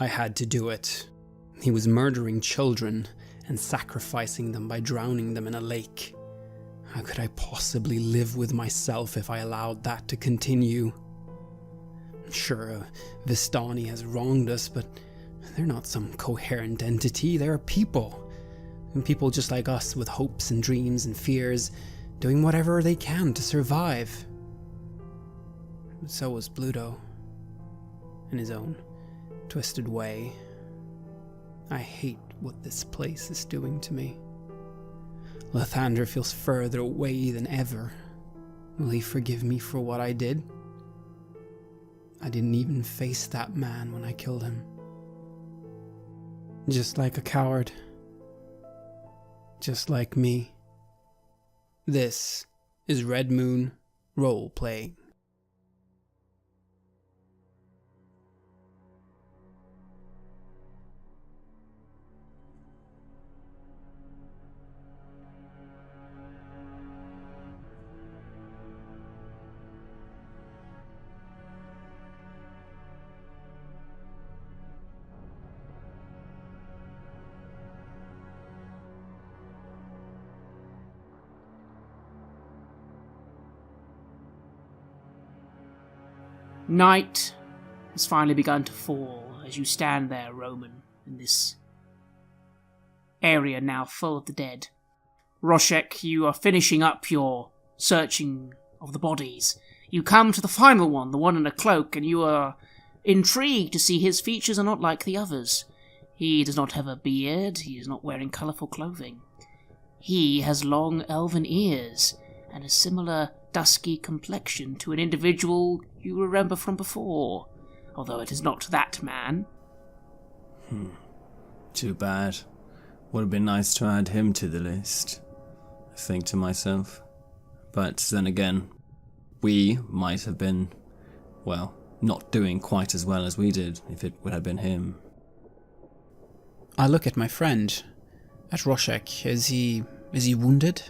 I had to do it. He was murdering children and sacrificing them by drowning them in a lake. How could I possibly live with myself if I allowed that to continue? Sure, Vistani has wronged us, but they're not some coherent entity. They're people. And people just like us with hopes and dreams and fears, doing whatever they can to survive. But so was Bluto, in his own twisted way. I hate what this place is doing to me. Lathander feels further away than ever. Will he forgive me for what I did? I didn't even face that man when I killed him. Just like a coward. Just like me. This is Red Moon Role-Playing. Night has finally begun to fall as you stand there, Roman, in this area now full of the dead. Roshek, you are finishing up your searching of the bodies. You come to the final one, the one in a cloak, and you are intrigued to see his features are not like the others. He does not have a beard, he is not wearing colourful clothing. He has long elven ears, and a similar dusky complexion to an individual you remember from before, although it is not that man. Too bad. Would have been nice to add him to the list, I think to myself. But then again, we might have been, well, not doing quite as well as we did if it would have been him. I look at my friend, at Roshek. Is he wounded?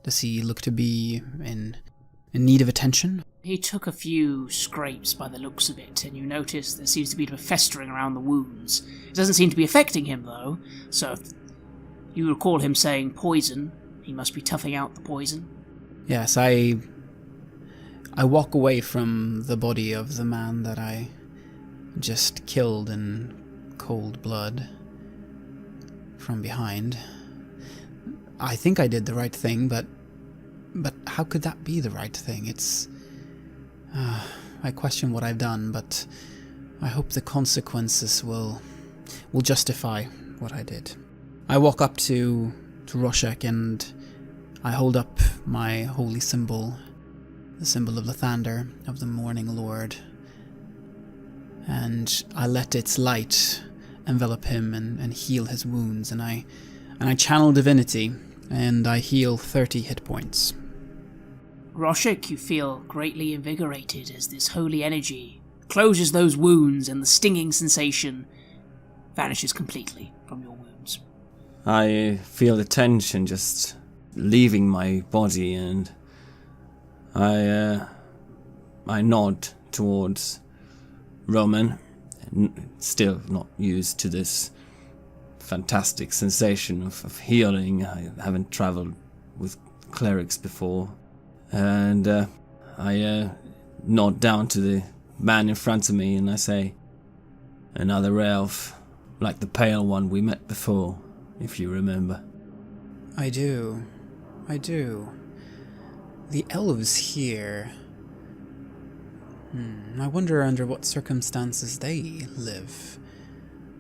Does he look to be in need of attention? He took a few scrapes by the looks of it, and you notice there seems to be a bit of festering around the wounds. It doesn't seem to be affecting him, though, so if you recall him saying poison, he must be toughing out the poison. Yes, I walk away from the body of the man that I just killed in cold blood from behind. I think I did the right thing, but how could that be the right thing? I question what I've done, but I hope the consequences will justify what I did. I walk up to Roshek and I hold up my holy symbol, the symbol of Lathander, of the Morning Lord, and I let its light envelop him and heal his wounds, and I channel divinity, and I heal 30 hit points. Roshek, you feel greatly invigorated as this holy energy closes those wounds and the stinging sensation vanishes completely from your wounds. I feel the tension just leaving my body, and I nod towards Roman, still not used to this fantastic sensation of healing. I haven't travelled with clerics before. And I nod down to the man in front of me and I say, "Another elf, like the pale one we met before, if you remember." I do. The elves here... I wonder under what circumstances they live.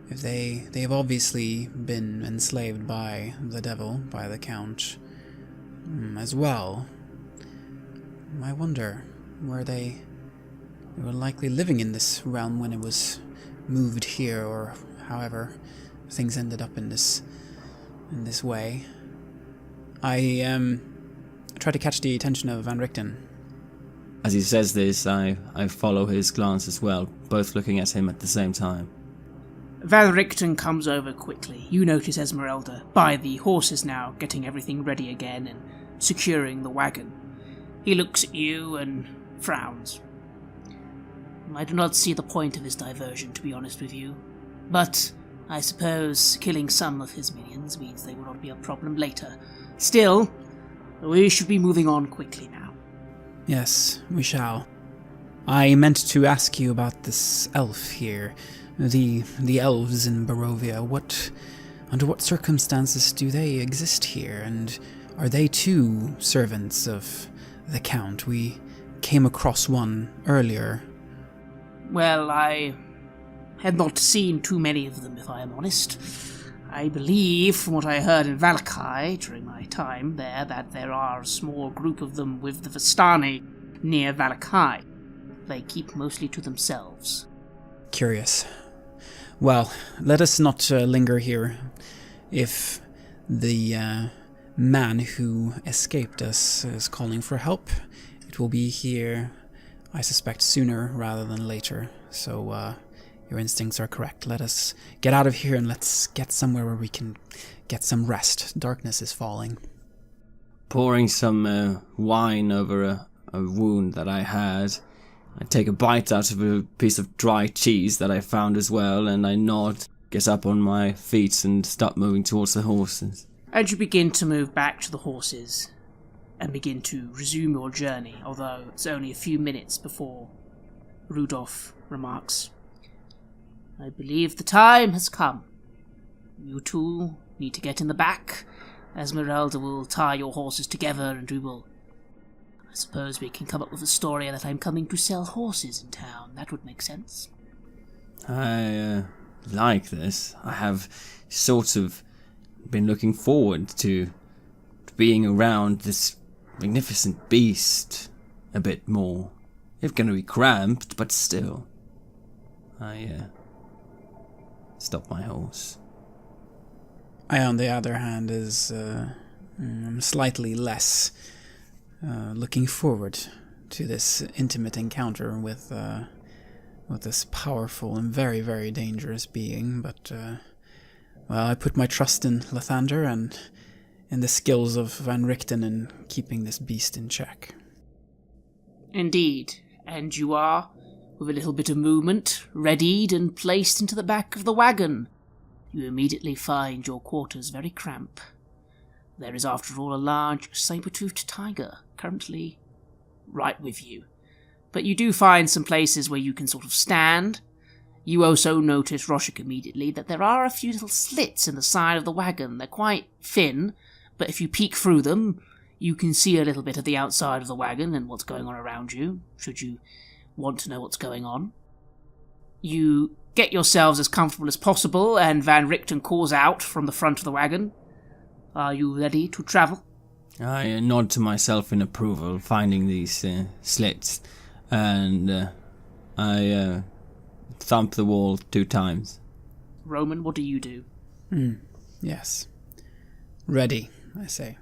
If they have obviously been enslaved by the devil, by the Count, as well. I wonder where they were likely living in this realm when it was moved here, or however things ended up in this way. I try to catch the attention of Van Richten. As he says this, I follow his glance as well, both looking at him at the same time. Van Richten comes over quickly. You notice Esmeralda by the horses now, getting everything ready again and securing the wagon. He looks at you and frowns. I do not see the point of this diversion, to be honest with you. But I suppose killing some of his minions means they will not be a problem later. Still, we should be moving on quickly now. Yes, we shall. I meant to ask you about this elf here. The elves in Barovia. Under what circumstances do they exist here? And are they too servants of the Count? We came across one earlier. Well, I had not seen too many of them, if I am honest. I believe, from what I heard in Valakai during my time there, that there are a small group of them with the Vistani near Valakai. They keep mostly to themselves. Curious. Well, let us not linger here. If the man who escaped us is calling for help, it will be here, I suspect, sooner rather than later. So, your instincts are correct. Let us get out of here and let's get somewhere where we can get some rest. Darkness is falling. Pouring some wine over a wound that I had, I take a bite out of a piece of dry cheese that I found as well, and I nod, get up on my feet and start moving towards the horses. And you begin to move back to the horses and begin to resume your journey, although it's only a few minutes before Rudolph remarks, I believe the time has come. You two need to get in the back. Esmeralda will tie your horses together and we will... I suppose we can come up with a story that I'm coming to sell horses in town. That would make sense. I like this. I have sort of been looking forward to being around this magnificent beast a bit more. It's going to be cramped, but still. I stop my horse. I, on the other hand, is slightly less looking forward to this intimate encounter with this powerful and very, very dangerous being. But, well, I put my trust in Lathander and in the skills of Van Richten in keeping this beast in check. Indeed, and you are, with a little bit of movement, readied and placed into the back of the wagon. You immediately find your quarters very cramped. There is, after all, a large saber-toothed tiger currently right with you. But you do find some places where you can sort of stand. You also notice, Roshik, immediately, that there are a few little slits in the side of the wagon. They're quite thin, but if you peek through them, you can see a little bit of the outside of the wagon and what's going on around you, should you want to know what's going on. You get yourselves as comfortable as possible, and Van Richten calls out from the front of the wagon, Are you ready to travel? I nod to myself in approval, finding these slits, and I thump the wall 2 times. Roman, what do you do? Yes. Ready, I say.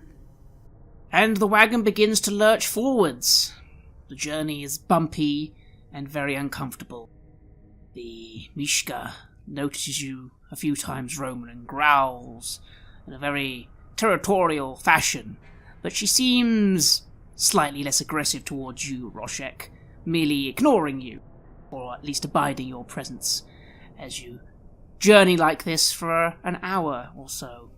And the wagon begins to lurch forwards. The journey is bumpy and very uncomfortable. The Mishka notices you a few times, Roman, and growls in a very territorial fashion, but she seems slightly less aggressive towards you, Roshek, merely ignoring you, or at least abiding your presence, as you journey like this for an hour or so.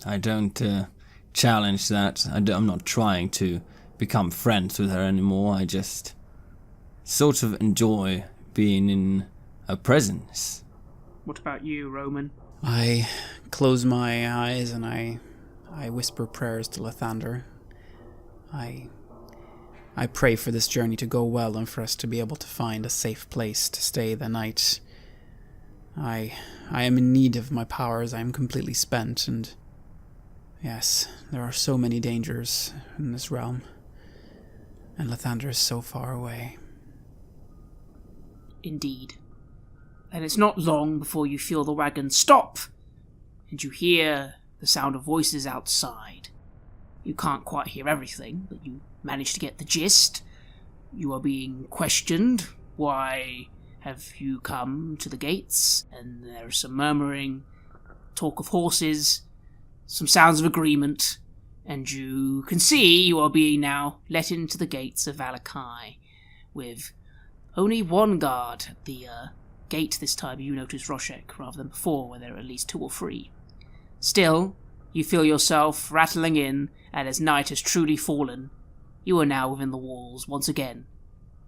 I don't challenge that. I'm not trying to become friends with her anymore. I just sort of enjoy being in her presence. What about you, Roman? I close my eyes and I whisper prayers to Lathander. I pray for this journey to go well and for us to be able to find a safe place to stay the night. I am in need of my powers. I am completely spent, and yes, there are so many dangers in this realm, and Lathander is so far away. Indeed. And it's not long before you feel the wagon stop, and you hear the sound of voices outside. You can't quite hear everything, but you manage to get the gist. You are being questioned. Why have you come to the gates? And there is some murmuring, talk of horses, some sounds of agreement, and you can see you are being now let into the gates of Valakai, with only one guard at the gate this time, you notice Roshek, rather than before, where there are at least 2 or 3. Still, you feel yourself rattling in, and as night has truly fallen, you are now within the walls, once again,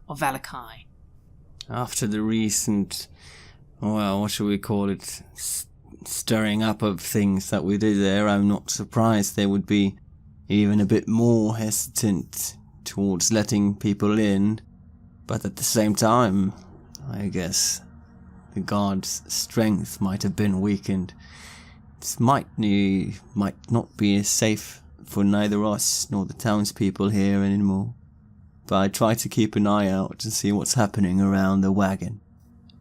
of Valakai. After the recent, well, what shall we call it, stirring up of things that we did there, I'm not surprised they would be even a bit more hesitant towards letting people in. But at the same time, I guess the guard's strength might have been weakened. This might not be as safe for neither us nor the townspeople here anymore. But I try to keep an eye out to see what's happening around the wagon.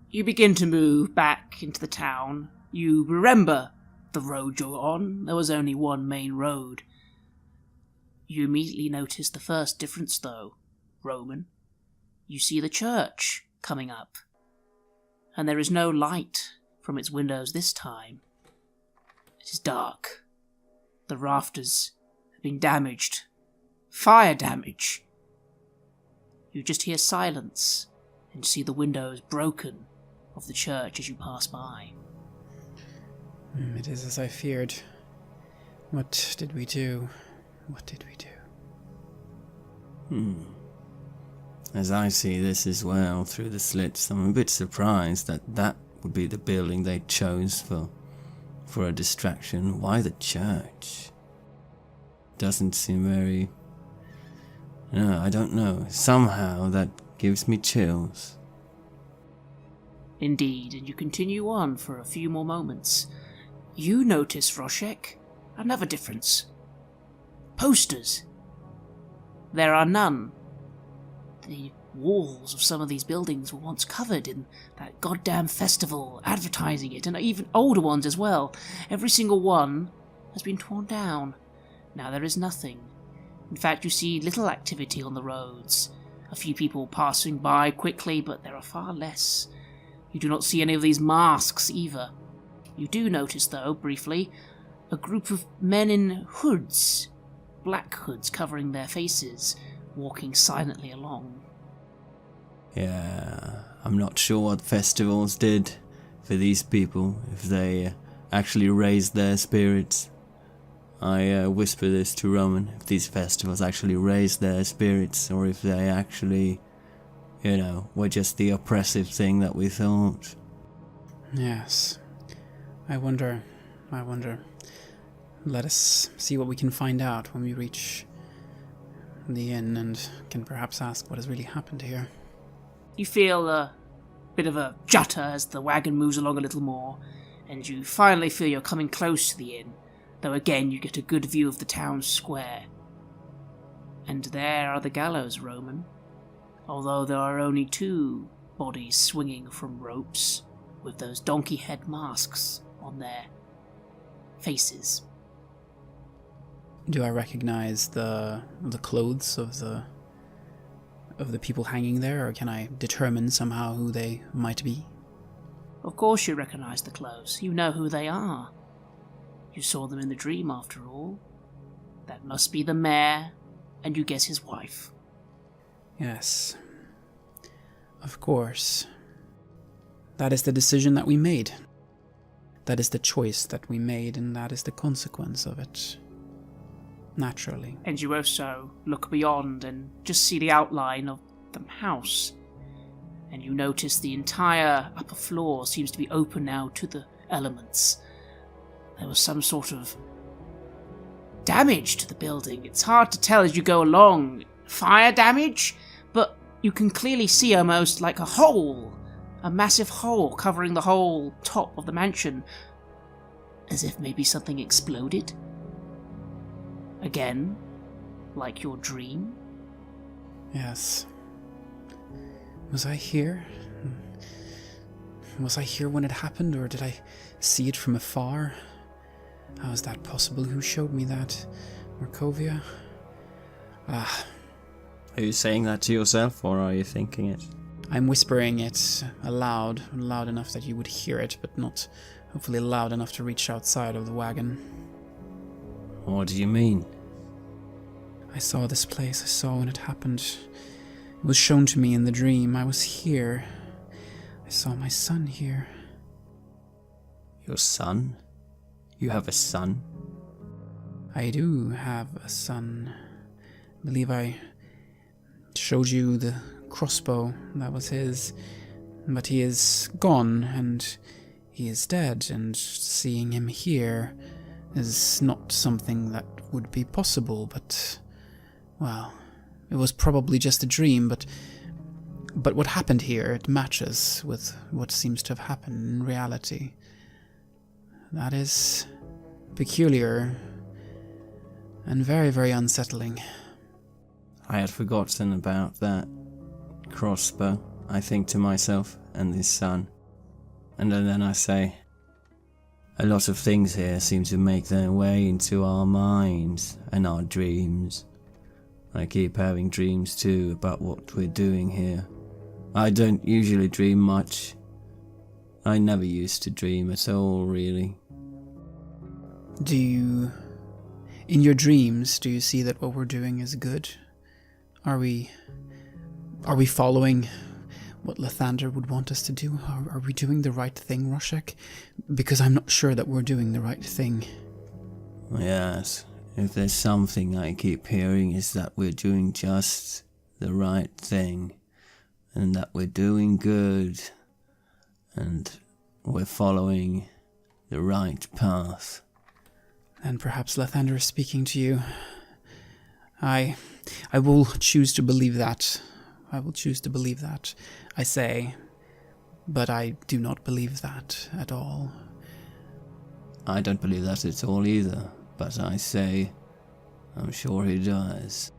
You begin to move back into the town. You remember the road you're on. There was only one main road. You immediately notice the first difference, though, Roman. You see the church coming up, and there is no light from its windows this time. It is dark. The rafters have been damaged. Fire damage. You just hear silence and see the windows broken of the church as you pass by. It is as I feared. What did we do? What did we do? As I see this as well through the slits, I'm a bit surprised that would be the building they chose for a distraction. Why the church? Doesn't seem very... No, I don't know. Somehow that gives me chills. Indeed, and you continue on for a few more moments. You notice, Roshek, another difference. Posters. There are none. The walls of some of these buildings were once covered in that goddamn festival advertising it, and even older ones as well. Every single one has been torn down. Now there is nothing. In fact, you see little activity on the roads. A few people passing by quickly, but there are far less. You do not see any of these masks either. You do notice, though, briefly, a group of men in hoods, black hoods covering their faces, walking silently along. Yeah, I'm not sure what festivals did for these people, if they actually raised their spirits. I whisper this to Roman, if these festivals actually raised their spirits, or if they actually, were just the oppressive thing that we thought. Yes. I wonder. Let us see what we can find out when we reach the inn and can perhaps ask what has really happened here. You feel a bit of a judder as the wagon moves along a little more, and you finally feel you're coming close to the inn, though again you get a good view of the town square. And there are the gallows, Roman, although there are only 2 bodies swinging from ropes, with those donkey head masks on their faces. Do I recognize the clothes of the people hanging there, or can I determine somehow who they might be? Of course you recognize the clothes. You know who they are. You saw them in the dream, after all. That must be the mayor, and you guess his wife. Yes. Of course. That is the decision that we made. That is the choice that we made, and that is the consequence of it. Naturally. And you also look beyond and just see the outline of the house. And you notice the entire upper floor seems to be open now to the elements. There was some sort of damage to the building. It's hard to tell as you go along. Fire damage? But you can clearly see almost like a hole. A massive hole covering the whole top of the mansion. As if maybe something exploded. Again, like your dream? Yes. Was I here? Was I here when it happened, or did I see it from afar? How is that possible? Who showed me that? Markovia? Are you saying that to yourself, or are you thinking it? I'm whispering it aloud, loud enough that you would hear it, but not hopefully loud enough to reach outside of the wagon. What do you mean? I saw this place. I saw when it happened. It was shown to me in the dream. I was here. I saw my son here. Your son? You have a son? I do have a son. I believe I showed you the crossbow. That was his. But he is gone, and he is dead, and seeing him here is not something that would be possible, but, well, it was probably just a dream, but what happened here, it matches with what seems to have happened in reality. That is peculiar and very, very unsettling. I had forgotten about that crossbow, I think to myself, and his son. And then I say, a lot of things here seem to make their way into our minds and our dreams. I keep having dreams too about what we're doing here. I don't usually dream much. I never used to dream at all, really. In your dreams, do you see that what we're doing is good? Are we following what Lathander would want us to do? Are we doing the right thing, Roshek? Because I'm not sure that we're doing the right thing. Yes, if there's something I keep hearing is that we're doing just the right thing, and that we're doing good, and we're following the right path. And perhaps Lathander is speaking to you. I will choose to believe that. I will choose to believe that, I say, but I do not believe that at all. I don't believe that at all either, but I say, I'm sure he does.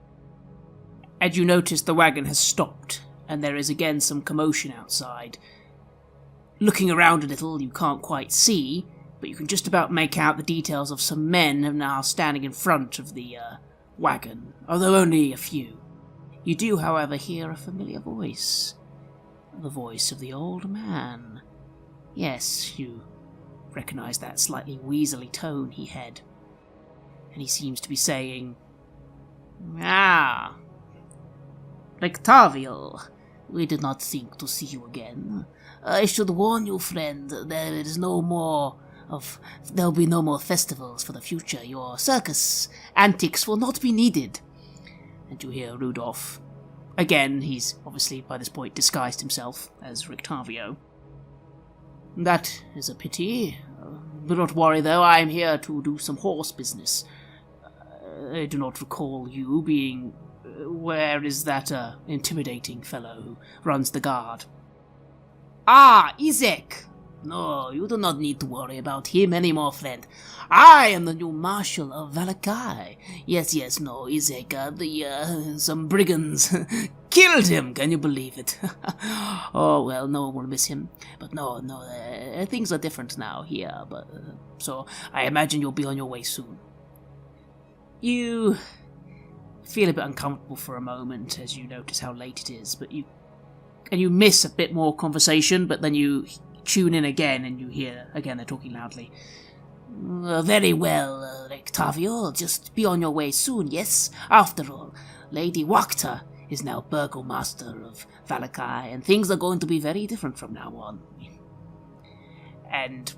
And you notice the wagon has stopped, and there is again some commotion outside. Looking around a little, you can't quite see, but you can just about make out the details of some men now standing in front of the wagon, although only a few. You do, however, hear a familiar voice. The voice of the old man. Yes, you recognize that slightly weaselly tone he had. And he seems to be saying, "Ah, Rectavio, we did not think to see you again. I should warn you, friend, there will be no more festivals for the future. Your circus antics will not be needed." And you hear Rudolph. Again, he's obviously by this point disguised himself as Rictavio. "That is a pity. Do not worry though, I am here to do some horse business. I do not recall you being... Where is that intimidating fellow who runs the guard?" "Ah, Izek! No, you do not need to worry about him anymore, friend. I am the new marshal of Valakai. Yes, no, Izek, some brigands killed him, can you believe it? Oh, well, no one will miss him. But no, things are different now here, but so I imagine you'll be on your way soon." You feel a bit uncomfortable for a moment as you notice how late it is, but you miss a bit more conversation, but then you tune in again and you hear, again, they're talking loudly. "Very well, Rectavio, just be on your way soon, yes? After all, Lady Wachter is now burgomaster of Valakai, and things are going to be very different from now on." And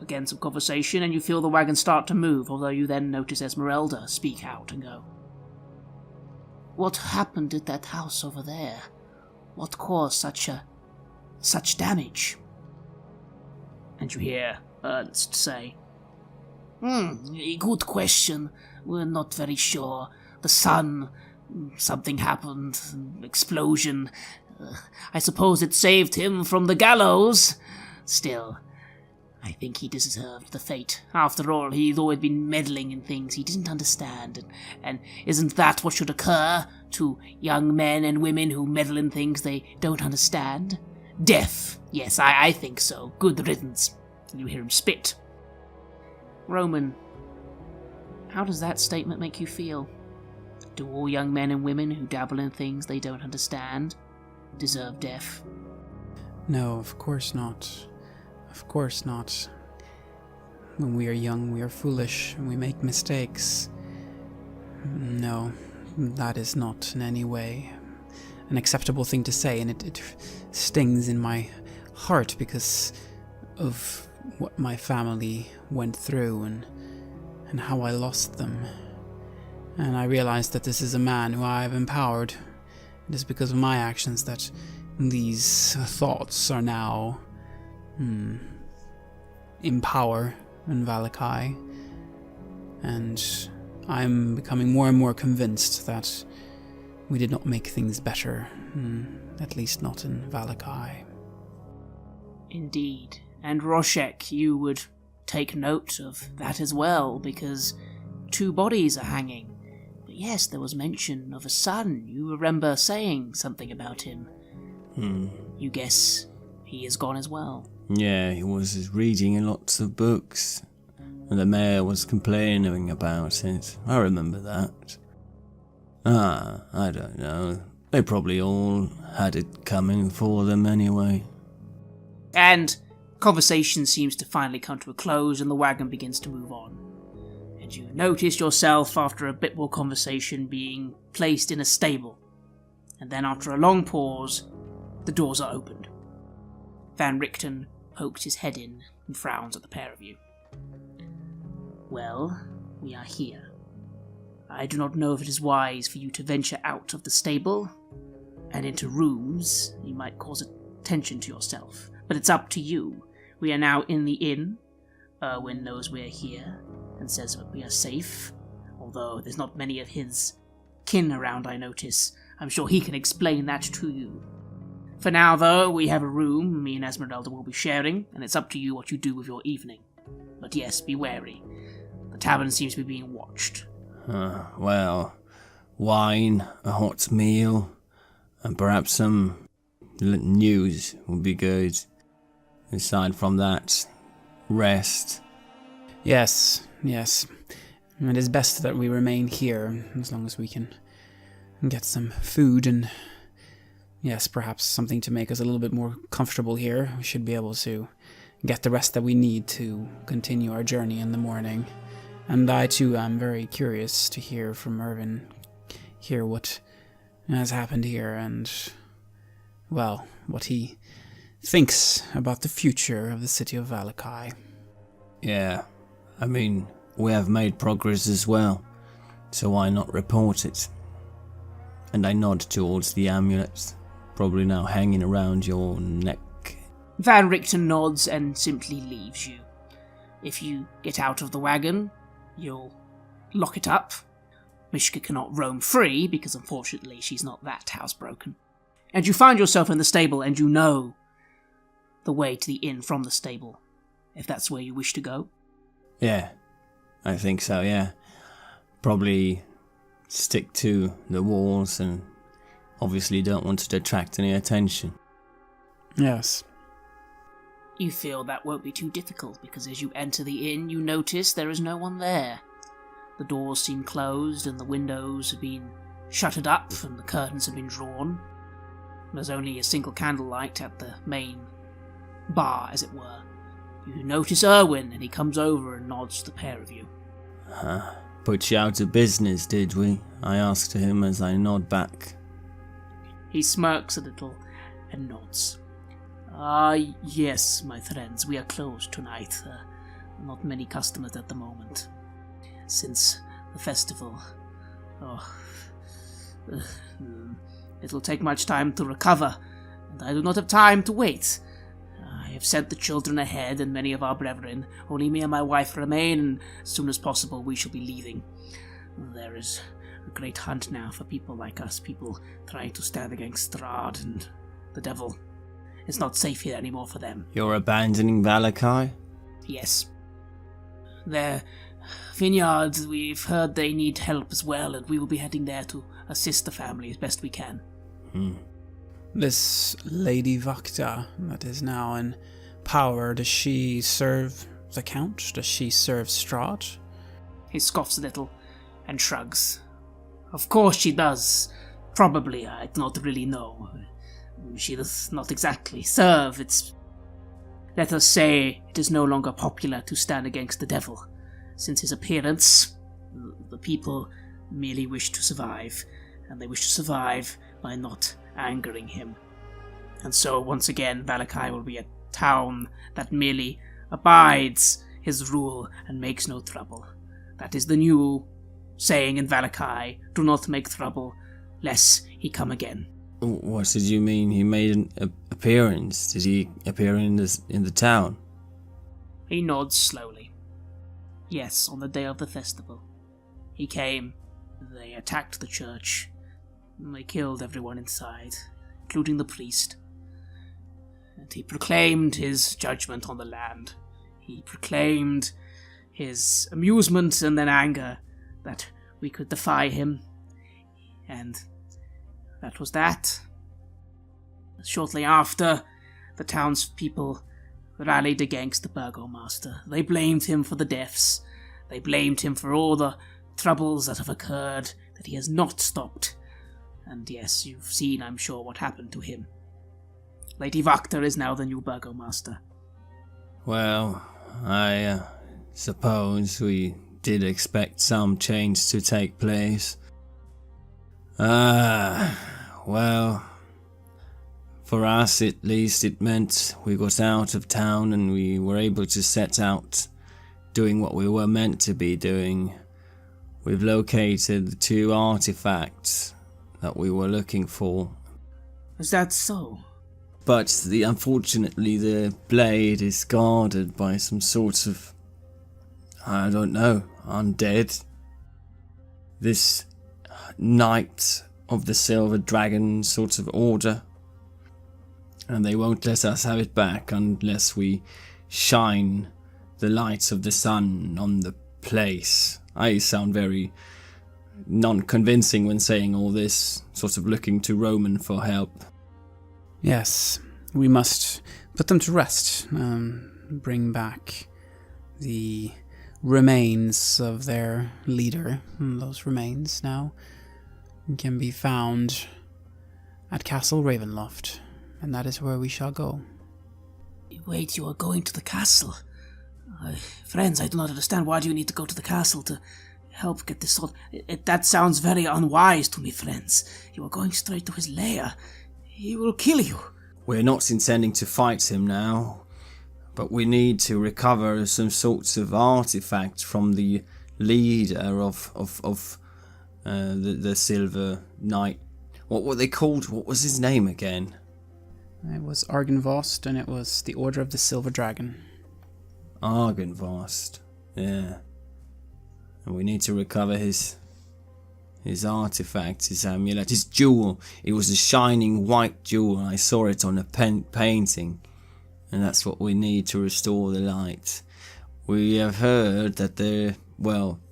again, some conversation, and you feel the wagon start to move, although you then notice Esmeralda speak out and go, "What happened at that house over there? What caused such damage?" And you hear Ernst say, "A good question. We're not very sure. The sun, something happened, explosion. I suppose it saved him from the gallows. Still, I think he deserved the fate. After all, he'd always been meddling in things he didn't understand, and isn't that what should occur to young men and women who meddle in things they don't understand? Death. Yes, I think so. Good riddance." And you hear him spit. Roman, how does that statement make you feel? Do all young men and women who dabble in things they don't understand deserve death? No, of course not. Of course not. When we are young, we are foolish, and we make mistakes. No, that is not in any way an acceptable thing to say, and it stings in my heart because of what my family went through and how I lost them. And I realize that this is a man who I have empowered. It is because of my actions that these thoughts are now in power in Valakai. And I'm becoming more and more convinced that we did not make things better, at least not in Valakai. Indeed. And Roshek, you would take note of that as well, because 2 bodies are hanging. But yes, there was mention of a son. You remember saying something about him. You guess he is gone as well. Yeah, he was reading lots of books, and the mayor was complaining about it. I remember that. I don't know. They probably all had it coming for them anyway. And conversation seems to finally come to a close, and the wagon begins to move on. And you notice yourself, after a bit more conversation, being placed in a stable. And then after a long pause, the doors are opened. Van Richten pokes his head in and frowns at the pair of you. Well, we are here. I do not know if it is wise for you to venture out of the stable and into rooms. You might cause attention to yourself, but it's up to you. We are now in the inn. Erwin knows we're here and says that we are safe, although there's not many of his kin around, I notice. I'm sure he can explain that to you. For now, though, we have a room me and Esmeralda will be sharing, and it's up to you what you do with your evening. But yes, be wary. The tavern seems to be being watched. Well, wine, a hot meal, and perhaps some news would be good. Aside from that, rest. Yes. It is best that we remain here, as long as we can get some food and, yes, perhaps something to make us a little bit more comfortable here. We should be able to get the rest that we need to continue our journey in the morning. And I, too, am very curious to hear from Irvin, hear what has happened here, and, well, what he thinks about the future of the city of Valakai. Yeah, I mean, we have made progress as well, so why not report it? And I nod towards the amulet, probably now hanging around your neck. Van Richten nods and simply leaves you. If you get out of the wagon, you'll lock it up. Mishka cannot roam free, because unfortunately she's not that housebroken. And you find yourself in the stable, and you know the way to the inn from the stable, if that's where you wish to go. Yeah, I think so, yeah. Probably stick to the walls and obviously don't want to detract any attention. Yes. You feel that won't be too difficult, because as you enter the inn, you notice there is no one there. The doors seem closed, and the windows have been shuttered up, and the curtains have been drawn. There's only a single candlelight at the main bar, as it were. You notice Erwin, and he comes over and nods to the pair of you. Put you out of business, did we? I asked him as I nod back. He smirks a little and nods. Yes, my friends, we are closed tonight. Not many customers at the moment. Since the festival. It'll take much time to recover, and I do not have time to wait. I have sent the children ahead and many of our brethren. Only me and my wife remain, and as soon as possible we shall be leaving. There is a great hunt now for people like us, people trying to stand against Strahd and the devil. It's not safe here anymore for them. You're abandoning Valakai? Yes. Their vineyards, we've heard they need help as well, and we will be heading there to assist the family as best we can. This Lady Vakta that is now in power, does she serve the Count? Does she serve Strahd? He scoffs a little and shrugs. Of course she does. Probably, I do not really know. She does not exactly serve. Let us say, it is no longer popular to stand against the devil. Since his appearance, the people merely wish to survive, and they wish to survive by not angering him. And so, once again, Valakai will be a town that merely abides his rule and makes no trouble. That is the new saying in Valakai, do not make trouble, lest he come again. What did you mean he made an appearance? Did he appear in the town? He nods slowly. Yes, on the day of the festival. He came, they attacked the church, and they killed everyone inside, including the priest. And he proclaimed his judgment on the land. He proclaimed his amusement and then anger that we could defy him. And that was that. Shortly after, the townspeople rallied against the burgomaster. They blamed him for the deaths. They blamed him for all the troubles that have occurred that he has not stopped. And yes, you've seen, I'm sure, what happened to him. Lady Vakta is now the new burgomaster. Well, I suppose we did expect some change to take place. Well, for us at least it meant we got out of town and we were able to set out doing what we were meant to be doing. We've located the 2 artifacts that we were looking for. Is that so? But unfortunately the blade is guarded by some sort of, I don't know, undead. This Knight of the Silver Dragon sort of order. And they won't let us have it back unless we shine the light of the sun on the place. I sound very non-convincing when saying all this, sort of looking to Roman for help. Yes, we must put them to rest, bring back the remains of their leader. Those remains now can be found at Castle Ravenloft, and that is where we shall go. Wait, you are going to the castle? Friends, I do not understand. Why do you need to go to the castle to help get this sword? That sounds very unwise to me, friends. You are going straight to his lair. He will kill you. We're not intending to fight him now, but we need to recover some sorts of artifact from the leader of the Silver Knight. What were they called? What was his name again? It was Argynvost, and it was the Order of the Silver Dragon. Argynvost, yeah. And we need to recover his artifact, his amulet, his jewel. It was a shining white jewel. I saw it on a painting. And that's what we need to restore the light. We have heard that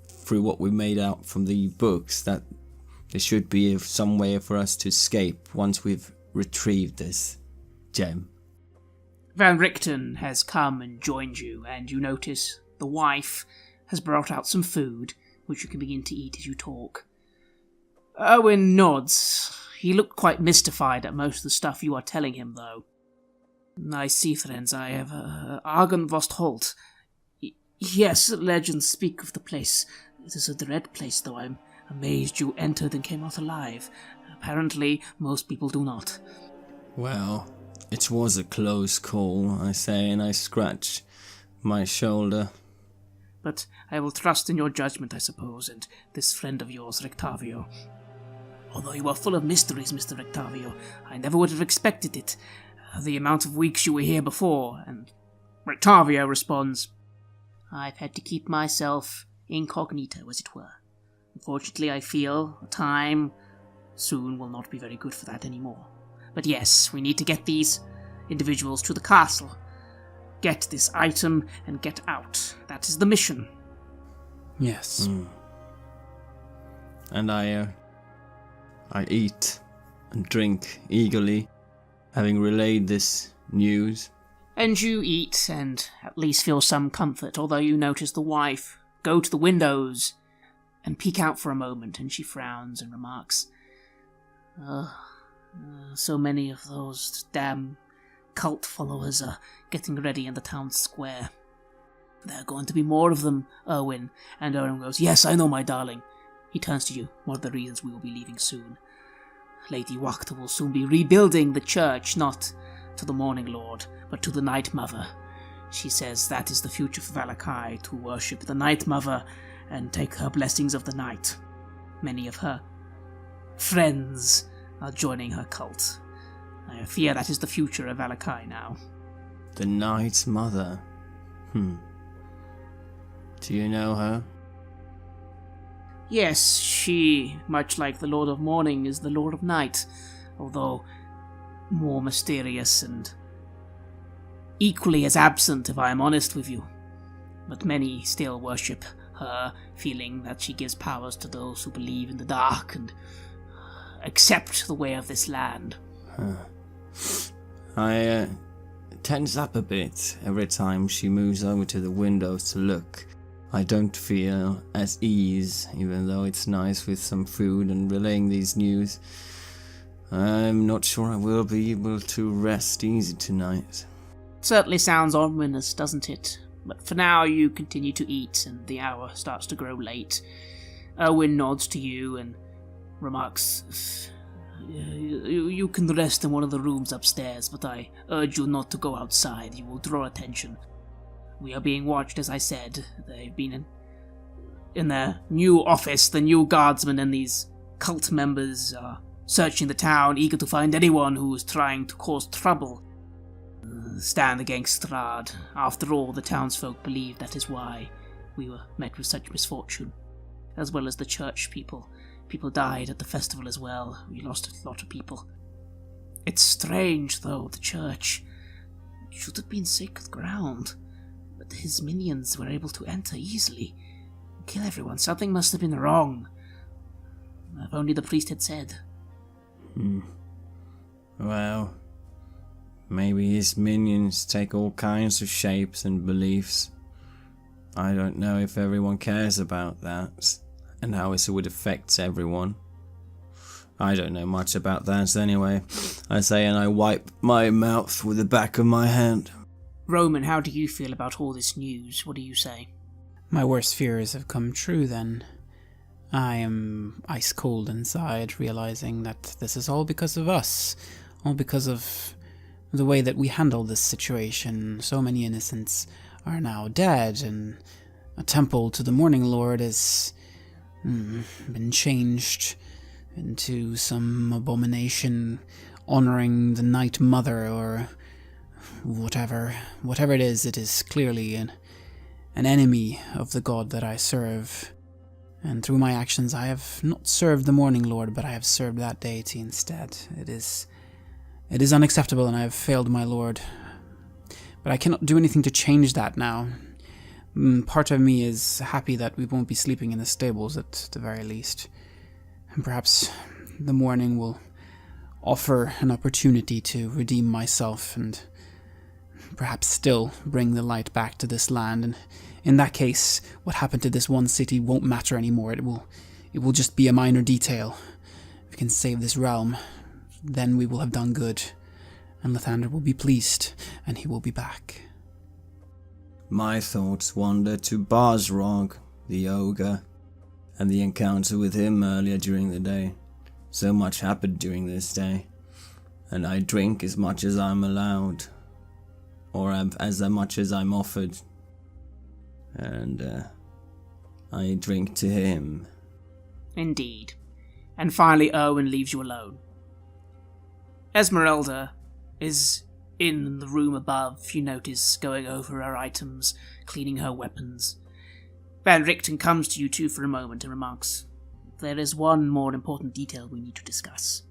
through what we made out from the books, that there should be some way for us to escape once we've retrieved this gem. Van Richten has come and joined you, and you notice the wife has brought out some food, which you can begin to eat as you talk. Owen nods. He looked quite mystified at most of the stuff you are telling him, though. I see, friends, I have Argynvost Holt. Yes, legends speak of the place. It is a dread place, though I'm amazed you entered and came out alive. Apparently, most people do not. Well, it was a close call, I say, and I scratch my shoulder. But I will trust in your judgment, I suppose, and this friend of yours, Rectavio. Although you are full of mysteries, Mr. Rectavio, I never would have expected it. The amount of weeks you were here before, and Rectavio responds, I've had to keep myself incognito, as it were. Unfortunately, I feel time soon will not be very good for that anymore. But yes, we need to get these individuals to the castle. Get this item and get out. That is the mission. Yes. And I eat and drink eagerly, having relayed this news. And you eat and at least feel some comfort, although you notice the wife go to the windows and peek out for a moment, and she frowns and remarks, so many of those damn cult followers are getting ready in the town square. There are going to be more of them, Erwin. And Erwin goes, yes, I know, my darling. He turns to you. One of the reasons we will be leaving soon. Lady Wachter will soon be rebuilding the church, not to the Morning Lord, but to the Night Mother. She says that is the future for Valakai, to worship the Night Mother and take her blessings of the night. Many of her friends are joining her cult. I fear that is the future of Valakai now. The Night Mother. Do you know her? Yes, she, much like the Lord of Morning, is the Lord of Night, although more mysterious and equally as absent, if I am honest with you. But many still worship her, feeling that she gives powers to those who believe in the dark and accept the way of this land. I tense up a bit every time she moves over to the windows to look. I don't feel at ease, even though it's nice with some food and relaying these news. I'm not sure I will be able to rest easy tonight. Certainly sounds ominous, doesn't it? But for now you continue to eat, and the hour starts to grow late. Owen nods to you and remarks, You can rest in one of the rooms upstairs, but I urge you not to go outside. You will draw attention. We are being watched, as I said. They've been in their new office. The new guardsmen and these cult members are searching the town, eager to find anyone who is trying to cause trouble. Stand against Strahd. After all, the townsfolk believe that is why we were met with such misfortune, as well as the church people. People died at the festival as well. We lost a lot of people. It's strange, though, the church should have been sacred ground, but his minions were able to enter easily and kill everyone. Something must have been wrong. If only the priest had said. Well, maybe his minions take all kinds of shapes and beliefs. I don't know if everyone cares about that, and how it would affect everyone. I don't know much about that anyway, I say, and I wipe my mouth with the back of my hand. Roman, how do you feel about all this news? What do you say? My worst fears have come true then. I am ice cold inside, realizing that this is all because of us, all because of the way that we handled this situation. So many innocents are now dead, and a temple to the Morning Lord has been changed into some abomination honoring the Night Mother, or whatever it is clearly an enemy of the god that I serve. And through my actions I have not served the Morning Lord, but I have served that deity instead. It is unacceptable, and I have failed my lord. But I cannot do anything to change that now. Part of me is happy that we won't be sleeping in the stables at the very least. And perhaps the morning will offer an opportunity to redeem myself and perhaps still bring the light back to this land. And in that case, what happened to this one city won't matter anymore. It will just be a minor detail. If we can save this realm, then we will have done good, and Lathander will be pleased, and he will be back. My thoughts wander to Barsrog, the ogre, and the encounter with him earlier during the day. So much happened during this day, and I drink as much as I'm allowed, or as much as I'm offered, and I drink to him. Indeed. And finally Erwin leaves you alone. Esmeralda is in the room above, you notice, going over her items, cleaning her weapons. Van Richten comes to you two for a moment and remarks, "There is one more important detail we need to discuss.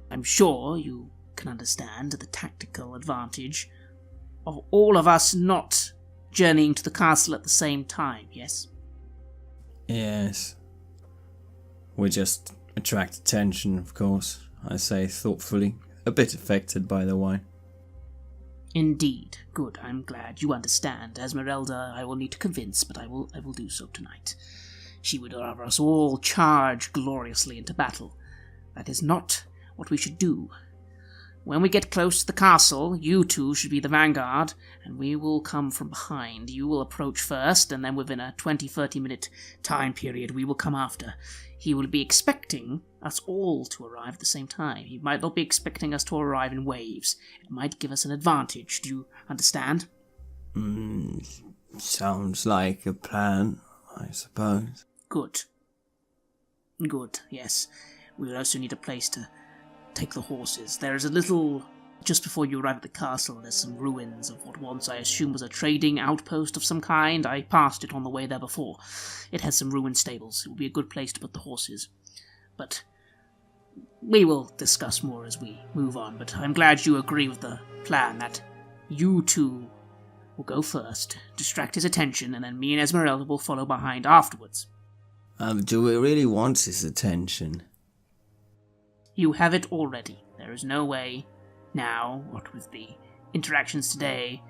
I'm sure you can understand the tactical advantage of all of us not journeying to the castle at the same time, yes?" Yes. We just attract attention, of course, I say thoughtfully, a bit affected by the wine. Indeed. Good, I'm glad you understand. Esmeralda I will need to convince, but I will do so tonight. She would have us all charge gloriously into battle. That is not what we should do. When we get close to the castle, you two should be the vanguard, and we will come from behind. You will approach first, and then within a 20-30 minute time period we will come after. He will be expecting us all to arrive at the same time. He might not be expecting us to arrive in waves. It might give us an advantage. Do you understand? Sounds like a plan, I suppose. Good. Good, yes. We will also need a place to take the horses. There is a little... Just before you arrive at the castle, there's some ruins of what once I assume was a trading outpost of some kind. I passed it on the way there before. It has some ruined stables. It would be a good place to put the horses. But we will discuss more as we move on. But I'm glad you agree with the plan that you two will go first, distract his attention, and then me and Esmeralda will follow behind afterwards. Do we really want his attention? You have it already. There is no way... Now, what with the interactions today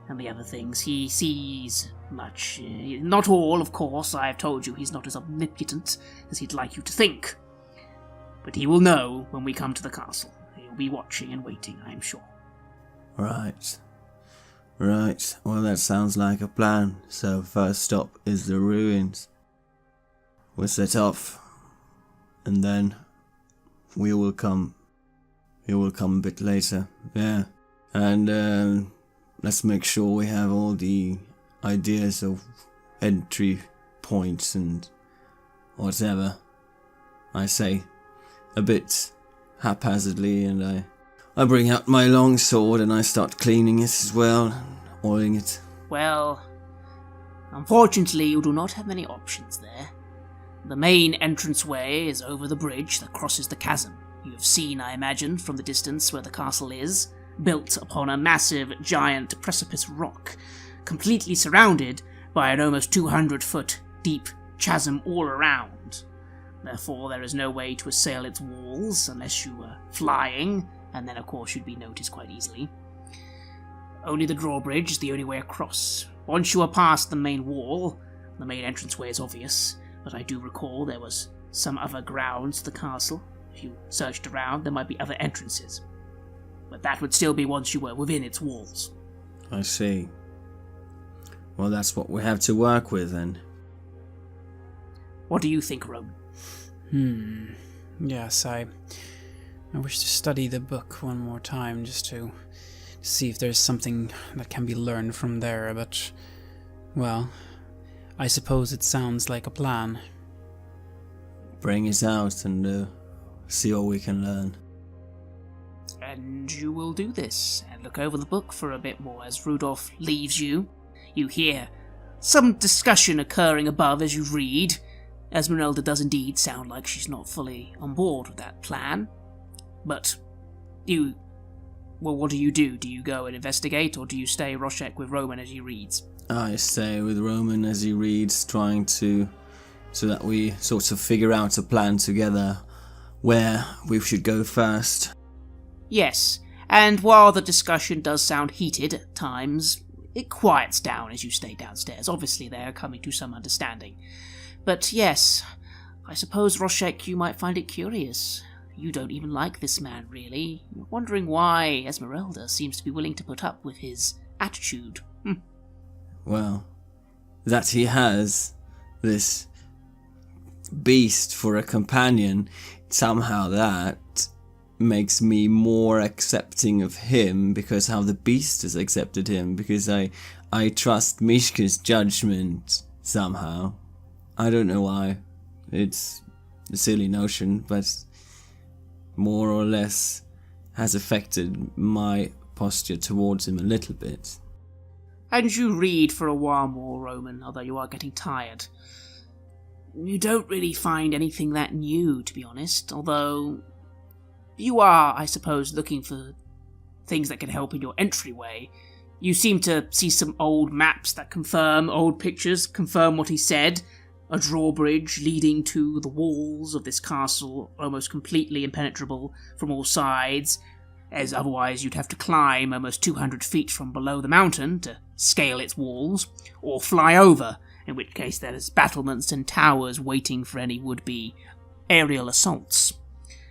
and the other things, he sees much. Not all, of course. I have told you he's not as omnipotent as he'd like you to think. But he will know when we come to the castle. He'll be watching and waiting, I am sure. Right. Well, that sounds like a plan. So, first stop is the ruins. We'll set off, and then we will come. He will come a bit later, yeah. And let's make sure we have all the ideas of entry points and whatever. I say a bit haphazardly, and I bring out my long sword and I start cleaning it as well, oiling it. Well, unfortunately you do not have many options there. The main entranceway is over the bridge that crosses the chasm. You have seen, I imagine, from the distance where the castle is, built upon a massive, giant precipice rock, completely surrounded by an almost 200-foot deep chasm all around. Therefore, there is no way to assail its walls unless you were flying, and then of course you'd be noticed quite easily. Only the drawbridge is the only way across. Once you are past the main wall, the main entranceway is obvious, but I do recall there was some other grounds to the castle. If you searched around, there might be other entrances. But that would still be once you were within its walls. I see. Well, that's what we have to work with, then. What do you think, Roman? Yes, I wish to study the book one more time, just to see if there's something that can be learned from there, but, well, I suppose it sounds like a plan. Bring it out and see what we can learn. And you will do this, and look over the book for a bit more as Rudolph leaves you. You hear some discussion occurring above as you read. Esmeralda does indeed sound like she's not fully on board with that plan. But what do you do? Do you go and investigate, or do you stay Roshek with Roman as he reads? I stay with Roman as he reads, trying to... so that we sort of figure out a plan together where we should go first. Yes, and while the discussion does sound heated at times, it quiets down as you stay downstairs. Obviously they are coming to some understanding. But yes, I suppose, Roshek, you might find it curious. You don't even like this man, really. You're wondering why Esmeralda seems to be willing to put up with his attitude. Well, that he has this beast for a companion, somehow that makes me more accepting of him, because how the beast has accepted him, because I trust Mishka's judgment somehow. I don't know why. It's a silly notion, but more or less has affected my posture towards him a little bit. And you read for a while more, Roman, although you are getting tired. You don't really find anything that new, to be honest, although you are, I suppose, looking for things that can help in your entryway. You seem to see some old maps that confirm, old pictures confirm what he said, a drawbridge leading to the walls of this castle, almost completely impenetrable from all sides, as otherwise you'd have to climb almost 200 feet from below the mountain to scale its walls, or fly over, in which case there's battlements and towers waiting for any would-be aerial assaults.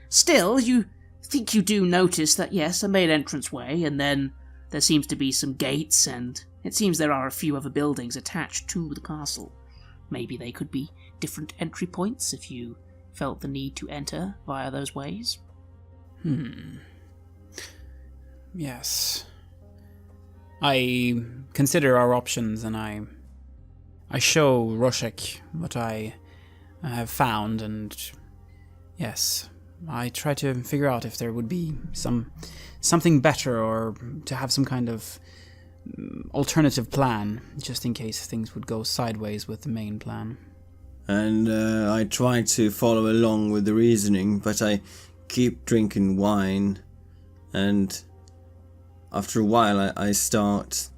Still, you think you do notice that, yes, a main entranceway, and then there seems to be some gates, and it seems there are a few other buildings attached to the castle. Maybe they could be different entry points if you felt the need to enter via those ways? Yes. I consider our options, and I show Roshek what I have found, and yes, I try to figure out if there would be something better, or to have some kind of alternative plan, just in case things would go sideways with the main plan. And I try to follow along with the reasoning, but I keep drinking wine, and after a while I start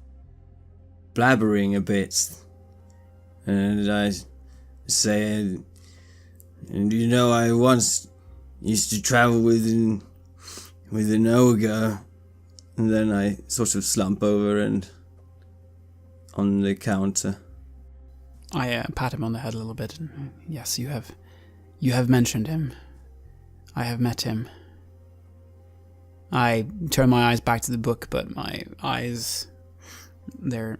blabbering a bit, and I say, and you know, I once used to travel with an ogre, and then I sort of slump over and on the counter. I pat him on the head a little bit. And, yes, you have mentioned him. I have met him. I turn my eyes back to the book, but my eyes, they are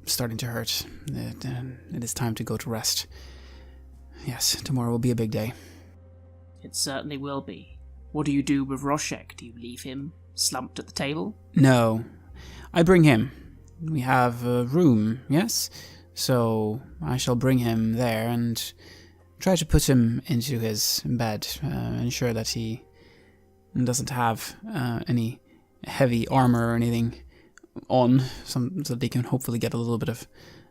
starting to hurt. It is time to go to rest. Yes, tomorrow will be a big day. It certainly will be. What do you do with Roshek? Do you leave him slumped at the table? No, I bring him. We have a room, yes? So I shall bring him there and try to put him into his bed, ensure that he doesn't have any heavy armor or anything on, so that they can hopefully get a little bit of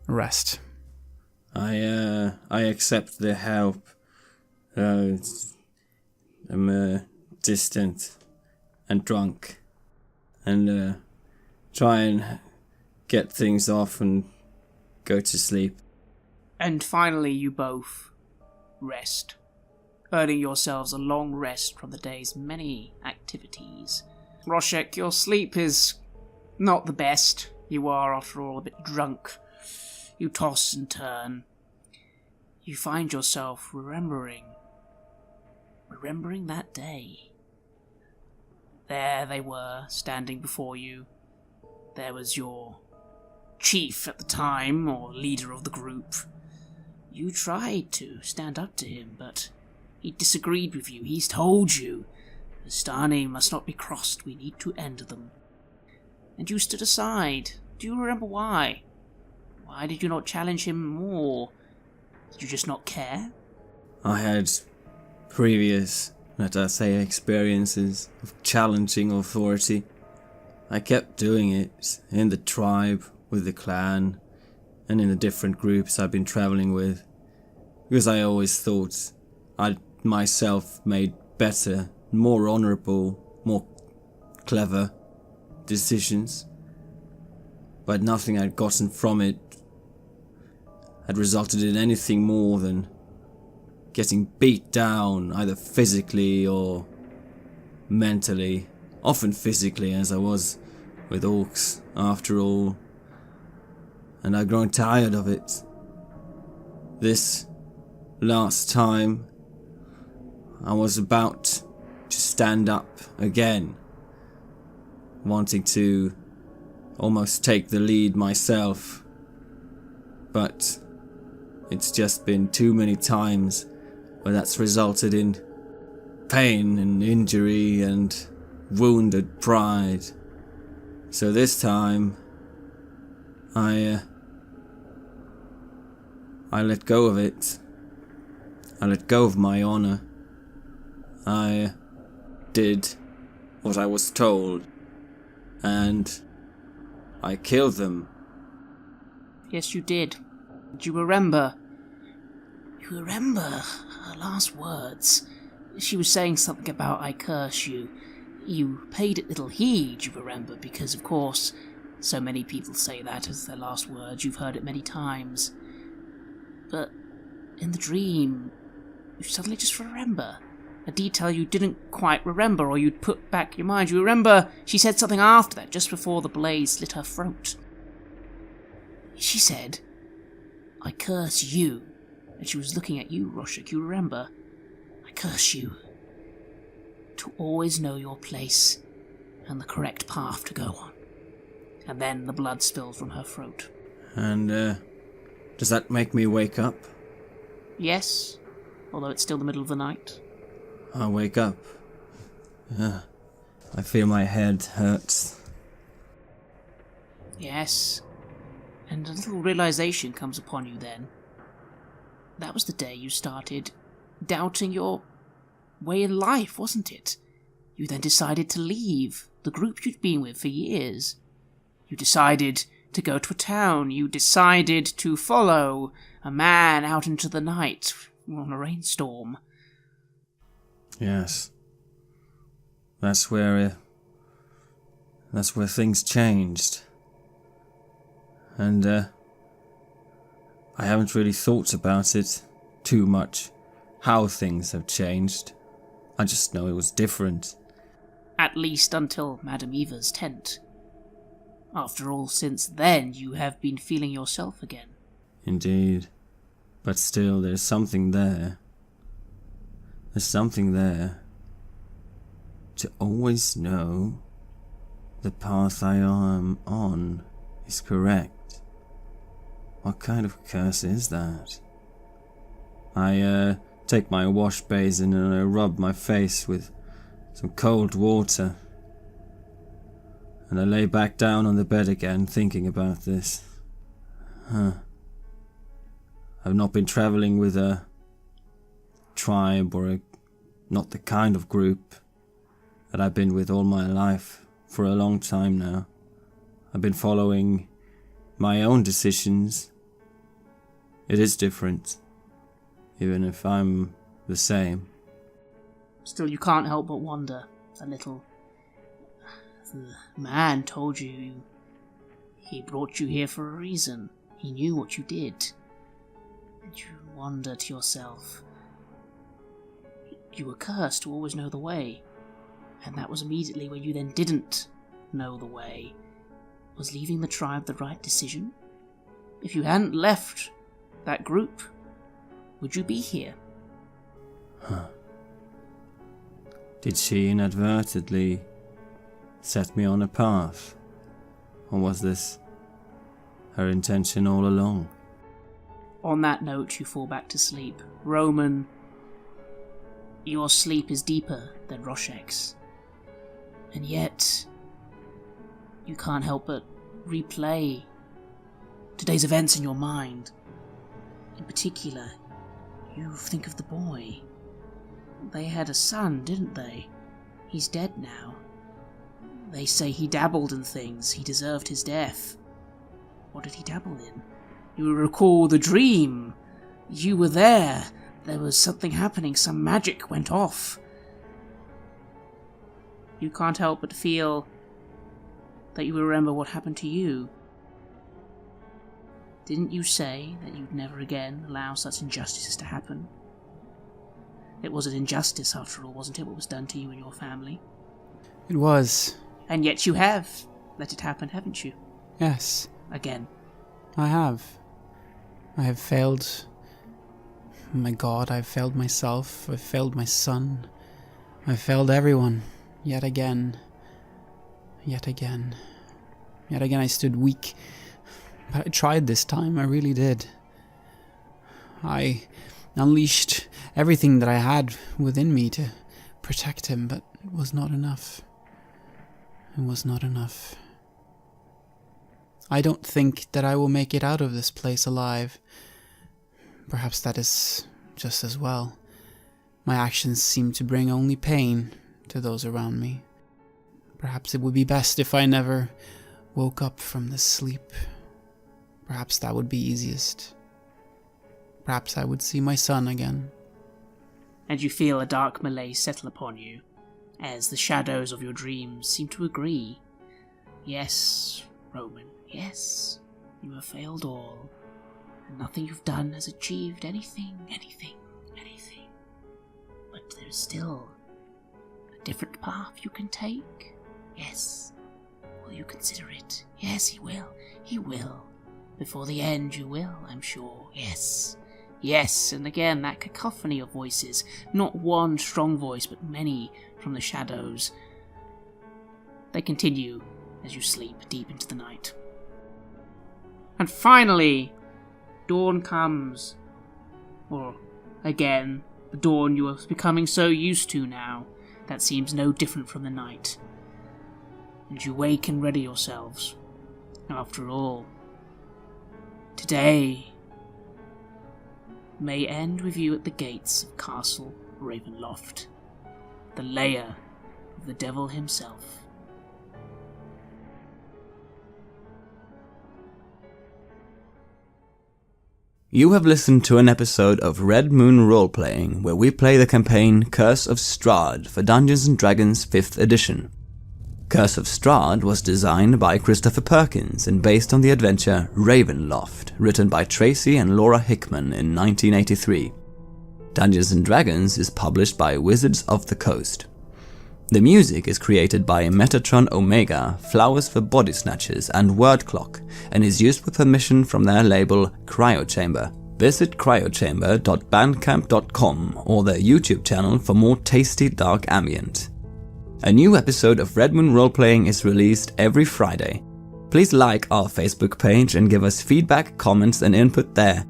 rest. I accept the help. I'm distant and drunk, and try and get things off and go to sleep. And finally you both rest, earning yourselves a long rest from the day's many activities. Roshek, your sleep is not the best. You are, after all, a bit drunk. You toss and turn. You find yourself remembering that day. There they were, standing before you. There was your chief at the time, or leader of the group. You tried to stand up to him, but he disagreed with you. He's told you, the Stani must not be crossed, we need to end them. And you stood aside. Do you remember why? Why did you not challenge him more? Did you just not care? I had previous, let us say, experiences of challenging authority. I kept doing it in the tribe, with the clan, and in the different groups I've been traveling with, because I always thought I'd myself made better, more honorable, more clever decisions, but nothing I'd gotten from it had resulted in anything more than getting beat down, either physically or mentally, often physically, as I was with orcs after all, and I'd grown tired of it. This last time I was about to stand up again, wanting to almost take the lead myself, but it's just been too many times where that's resulted in pain and injury and wounded pride. So this time I let go of it. I let go of my honor. I did what I was told, and I killed them. Yes, you did. Do you remember? You remember her last words? She was saying something about, I curse you. You paid it little heed, you remember, because, of course, so many people say that as their last words. You've heard it many times. But in the dream, you suddenly just remember a detail you didn't quite remember, or you'd put back your mind. You remember she said something after that, just before the blaze slit her throat. She said, I curse you. And she was looking at you, Roshek, you remember? I curse you. To always know your place and the correct path to go on. And then the blood spilled from her throat. And, does that make me wake up? Yes, although it's still the middle of the night. I wake up. I feel my head hurts. Yes, and a little realization comes upon you then. That was the day you started doubting your way in life, wasn't it? You then decided to leave the group you'd been with for years. You decided to go to a town. You decided to follow a man out into the night on a rainstorm. Yes. That's where things changed. And, I haven't really thought about it too much, how things have changed. I just know it was different. At least until Madame Eva's tent. After all, since then you have been feeling yourself again. Indeed. But still, there's something there. There's something there. To always know the path I am on is correct. What kind of curse is that? I take my wash basin and I rub my face with some cold water. And I lay back down on the bed again, thinking about this. I've not been travelling with a tribe or not the kind of group that I've been with all my life for a long time now. I've been following my own decisions. It is different, even if I'm the same. Still, you can't help but wonder a little. The man told you he brought you here for a reason. He knew what you did. And you wonder to yourself, you were cursed to always know the way. And that was immediately when you then didn't know the way. Was leaving the tribe the right decision? If you hadn't left that group, would you be here? Did she inadvertently set me on a path? Or was this her intention all along? On that note, you fall back to sleep. Roman, your sleep is deeper than Roshek's. And yet, you can't help but replay today's events in your mind. In particular, you think of the boy. They had a son, didn't they? He's dead now. They say he dabbled in things. He deserved his death. What did he dabble in? You recall the dream. You were there. There was something happening. Some magic went off. You can't help but feel that you remember what happened to you. Didn't you say that you'd never again allow such injustices to happen? It was an injustice, after all, wasn't it, what was done to you and your family? It was. And yet you have let it happen, haven't you? Yes. Again. I have. I have failed. My God, I've failed myself. I've failed my son. I've failed everyone. Yet again. Yet again. Yet again I stood weak. But I tried this time, I really did. I unleashed everything that I had within me to protect him, but it was not enough. It was not enough. I don't think that I will make it out of this place alive. Perhaps that is just as well. My actions seem to bring only pain to those around me. Perhaps it would be best if I never woke up from this sleep. Perhaps that would be easiest. Perhaps I would see my son again. And you feel a dark malaise settle upon you, as the shadows of your dreams seem to agree. Yes, Roman, yes, you have failed all, and nothing you've done has achieved anything. But there's still a different path you can take. Yes, will you consider it? Yes, he will. Before the end you will, I'm sure. Yes, and again that cacophony of voices, not one strong voice, but many from the shadows. They continue as you sleep deep into the night. And finally, dawn comes. Or, again, The dawn you are becoming so used to now, that seems no different from the night. And you wake and ready yourselves. After all, today may end with you at the gates of Castle Ravenloft, the lair of the devil himself. You have listened to an episode of Red Moon Roleplaying, where we play the campaign Curse of Strahd for Dungeons & Dragons 5th edition. Curse of Strahd was designed by Christopher Perkins and based on the adventure Ravenloft, written by Tracy and Laura Hickman in 1983. Dungeons & Dragons is published by Wizards of the Coast. The music is created by Metatron Omega, Flowers for Body Snatchers, and Word Clock, and is used with permission from their label Cryochamber. Visit cryochamber.bandcamp.com or their YouTube channel for more tasty dark ambient. A new episode of Red Moon Roleplaying is released every Friday. Please like our Facebook page and give us feedback, comments, and input there.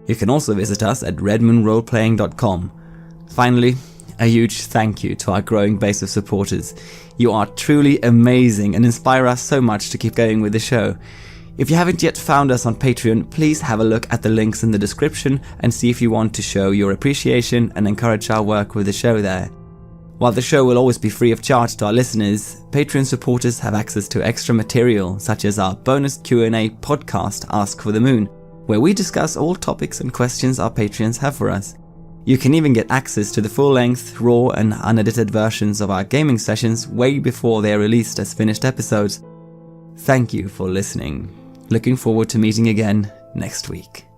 You can also visit us at redmoonroleplaying.com. Finally, a huge thank you to our growing base of supporters. You are truly amazing and inspire us so much to keep going with the show. If you haven't yet found us on Patreon, please have a look at the links in the description and see if you want to show your appreciation and encourage our work with the show there. While the show will always be free of charge to our listeners, Patreon supporters have access to extra material such as our bonus Q&A podcast Ask for the Moon, where we discuss all topics and questions our Patreons have for us. You can even get access to the full-length, raw and unedited versions of our gaming sessions way before they are released as finished episodes. Thank you for listening. Looking forward to meeting again next week.